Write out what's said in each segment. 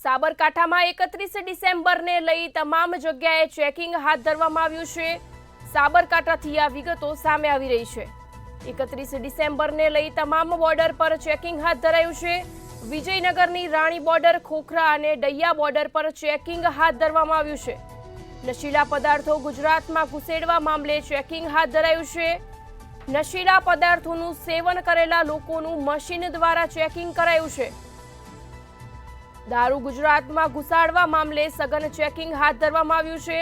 સાબરકાંઠામાં 31 ડિસેમ્બરને લઈ તમામ જગ્યાએ ચેકિંગ હાથ ધરવામાં આવ્યું છે। સાબરકાંઠાથી આ વિગતો સામે આવી રહી છે। 31 ડિસેમ્બરને લઈ તમામ બોર્ડર પર ચેકિંગ હાથ ધરાયું છે। વિજયનગરની રાણી બોર્ડર, ખોખરા અને ડૈયા બોર્ડર પર ચેકિંગ હાથ ધરવામાં આવ્યું છે। નશીલા પદાર્થો ગુજરાતમાં ઘુસેડવા મામલે ચેકિંગ હાથ ધરાયું છે। નશીલા પદાર્થોનું સેવન કરેલા લોકોનું મશીન દ્વારા ચેકિંગ કરાયું છે। દારૂ ગુજરાતમાં ઘુસાડવા મામલે સઘન ચેકિંગ હાથ ધરવામાં આવ્યું છે।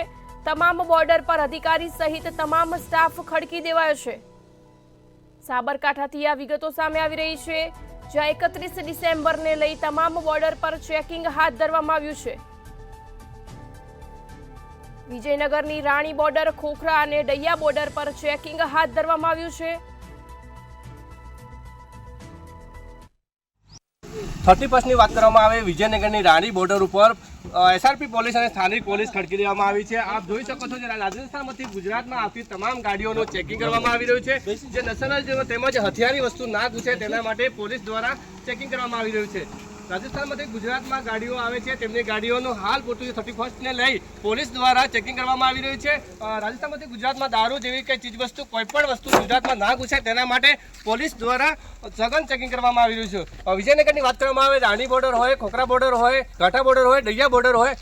તમામ બોર્ડર પર અધિકારી સહિત તમામ સ્ટાફ ખડકી દેવાયો છે। સાબરકાંઠાથી આ વિગતો સામે આવી રહી છે, જ્યાં 31 ડિસેમ્બરને લઈ તમામ બોર્ડર પર ચેકિંગ હાથ ધરવામાં આવ્યું છે। વિજયનગરની રાણી બોર્ડર, ખોખરા અને ડૈયા બોર્ડર પર ચેકિંગ હાથ ધરવામાં આવ્યું છે। 31ની વાત કરવામાં આવે, વિજયનગરની રાણી બોર્ડર ઉપર એસઆરપી પોલીસ અને સ્થાનિક પોલીસ ખડકી દેવામાં આવી છે। આપ જોઈ શકો છો, રાજસ્થાનમાંથી ગુજરાતમાં આવતી તમામ ગાડીઓનું ચેકિંગ કરવામાં આવી રહ્યું છે। જે નશીલા તેમજ હથિયારી વસ્તુ ના ઘૂસે તેના માટે પોલીસ દ્વારા ચેકિંગ કરવામાં આવી રહ્યું છે। રાજસ્થાનમાંથી ગુજરાતમાં ગાડીઓ આવે છે, તેમની ગાડીઓનું હાલ પૂરતું 31ને લઈ પોલીસ દ્વારા ચેકિંગ કરવામાં આવી રહ્યું છે। રાજસ્થાનમાંથી ગુજરાતમાં દારૂ જેવી કઈ ચીજવસ્તુ, કોઈ પણ વસ્તુ ગુજરાતમાં ના ઘૂસે તેના માટે પોલીસ દ્વારા સઘન ચેકિંગ કરવામાં આવી રહ્યું છે। વિજયનગરની વાત કરવામાં આવે, રાણી બોર્ડર હોય, ખોખરા બોર્ડર હોય, ગાંઠા બોર્ડર હોય, ડૈયા બોર્ડર હોય,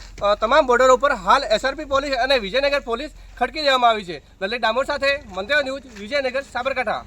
તમામ બોર્ડરો પર હાલ એસઆરપી પોલીસ અને વિજયનગર પોલીસ ખડકી દેવામાં આવી છે। લલિત ડામોર સાથે મંતવ્ય ન્યૂઝ, વિજયનગર, સાબરકાંઠા।